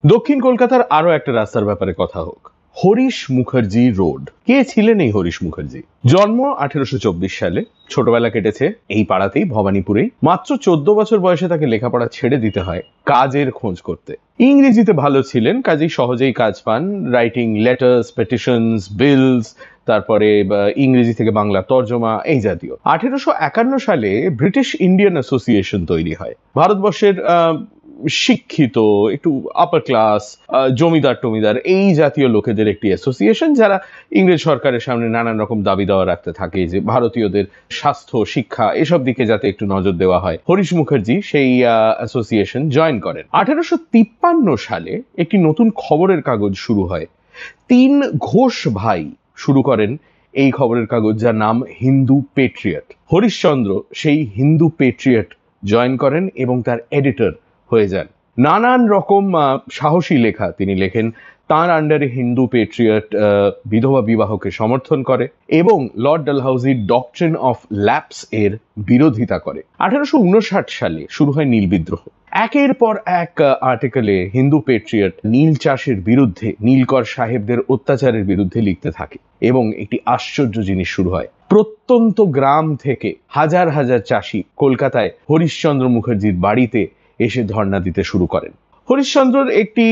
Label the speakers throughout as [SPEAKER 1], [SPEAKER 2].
[SPEAKER 1] দক্ষিণ কলকাতার আরো একটা রাস্তার ব্যাপারে কথা হোক। হরিশ মুখার্জি রোড। কে ছিলেন এই হরিশ মুখার্জি? জন্ম 1824 সালে, ছোটবেলা কেটেছে এই পাড়াতেই, ভবানীপুরেই। মাত্র 14 বছর বয়সে তাকে লেখাপড়া ছেড়ে দিতে হয় কাজের খোঁজ করতে। ইংরেজিতে ভালো ছিলেন, কাজেই সহজেই কাজ পান। রাইটিং লেটার্স, পেটিশনস, বিলস, তারপরে ইংরেজি থেকে বাংলা তর্জমা, এই জাতীয়। 1851 সালে ব্রিটিশ ইন্ডিয়ান অ্যাসোসিয়েশন তৈরি হয়। ভারতবর্ষের শিক্ষিত, একটু আপার ক্লাস, জমিদার টমিদার, এই জাতীয় লোকেদের একটি অ্যাসোসিয়েশন, যারা ইংরেজ সরকারের সামনে নানান রকম দাবি দাওয়া রাখতে থাকে যে ভারতীয়দের স্বাস্থ্য, শিক্ষা, এসব দিকে যাতে একটু নজর দেওয়া হয়। হরিশ মুখার্জি সেই অ্যাসোসিয়েশন জয়েন করেন। 1853 সালে একটি নতুন খবরের কাগজ শুরু হয়। 3 ঘোষ ভাই শুরু করেন এই খবরের কাগজ, যার নাম হিন্দু পেট্রিয়ট। হরিশচন্দ্র সেই হিন্দু পেট্রিয়ট জয়েন করেন এবং তার এডিটর হয়ে যান। নানান রকম সাহসী লেখা তিনি লেখেন। তার আন্ডারে হিন্দু পেট্রিয়ট বিধবা বিবাহকে সমর্থন করে এবং লর্ড ডালহাউজির ডকট্রিন অফ ল্যাপস এর বিরোধিতা করে। 1859 সালে শুরু হয় নীল বিদ্রোহ। একের পর এক আর্টিকেলে হিন্দু পেট্রিয়ট নীল চাষের বিরুদ্ধে, নীলকর সাহেবদের অত্যাচারের বিরুদ্ধে লিখতে থাকে এবং একটি আশ্চর্য জিনিস শুরু হয়। প্রত্যন্ত গ্রাম থেকে হাজার হাজার চাষি কলকাতায় হরিশচন্দ্র মুখার্জির বাড়িতে এসে ধর্ণা দিতে শুরু করেন। হরিশচন্দ্রর একটি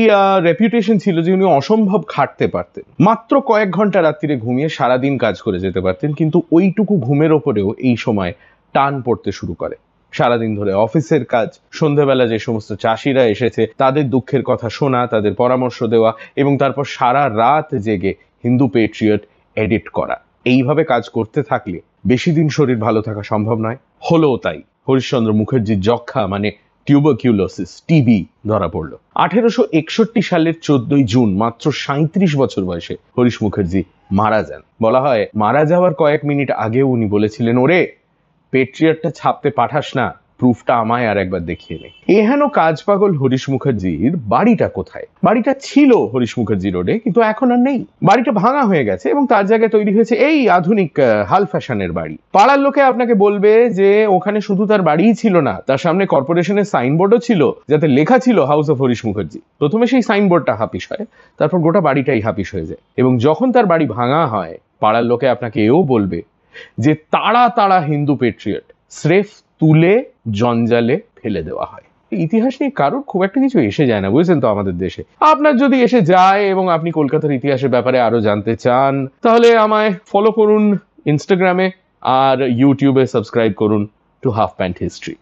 [SPEAKER 1] রেপুটেশন ছিল যে উনি অসম্ভব খাটতে পারতেন। মাত্র কয়েক ঘন্টা রাত্রিরে ঘুমিয়ে সারাদিন কাজ করে যেতে পারতেন, কিন্তু ওইটুকু ঘুমের ওপরেও এই সময় টান পড়তে শুরু করে। সারাদিন ধরে অফিসের কাজ, সন্ধ্যাবেলা যে সমস্ত চাষিরা এসেছে তাদের দুঃখের কথা শোনা, তাদের পরামর্শ দেওয়া, এবং তারপর সারা রাত জেগে হিন্দু পেট্রিয়ট এডিট করা। এইভাবে কাজ করতে থাকলে বেশি দিন শরীর ভালো থাকা সম্ভব নয়। হলো তাই। হরিশচন্দ্র মুখার্জির যক্ষা মানে টিউবারকিউলোসিস, টিবি ধরা পড়ল। 1861 সালের 14 জুন, মাত্র 37 বছর বয়সে হরিশ মুখার্জি মারা যান। বলা হয় মারা যাওয়ার কয়েক মিনিট আগেও উনি বলেছিলেন, ওরে পেট্রিয়টটা ছাপতে পাঠাস না, প্রুফটা আমায় আর একবার দেখিয়ে নে। এহেন কাজ পাগল হরিশ মুখার্জির বাড়িটা কোথায়? বাড়িটা ছিল হরিশ মুখার্জি রোডে, কিন্তু এখন আর নেই। বাড়িটা ভাঙা হয়ে গেছে এবং তার জায়গায় তৈরি হয়েছে এই আধুনিক হাল ফ্যাশনের বাড়ি। পাড়ার লোকে আপনাকে বলবে যে ওখানে শুধু তার বাড়িই ছিল না, তার সামনে কর্পোরেশনের সাইনবোর্ডও ছিল, যাতে লেখা ছিল হাউস অফ হরিশ মুখার্জি। প্রথমে সেই সাইনবোর্ডটা হাপিস হয়, তারপর গোটা বাড়িটাই হাপিস হয়ে যায়। এবং যখন তার বাড়ি ভাঙা হয়, পাড়ার লোকে আপনাকে এও বলবে যে তাড়া তাড়া হিন্দু পেট্রিয়ট স্রেফ তুলে জঞ্জালে ফেলে দেওয়া হয়। ইতিহাস নিয়ে কারোর খুব একটা কিছু এসে যায় না, বুঝছেন তো আমাদের দেশে। আপনার যদি এসে যায় এবং আপনি কলকাতার ইতিহাসের ব্যাপারে আরো জানতে চান, তাহলে আমায় ফলো করুন ইনস্টাগ্রামে, আর ইউটিউবে সাবস্ক্রাইব করুন টু হাফ প্যান্ট হিস্ট্রি।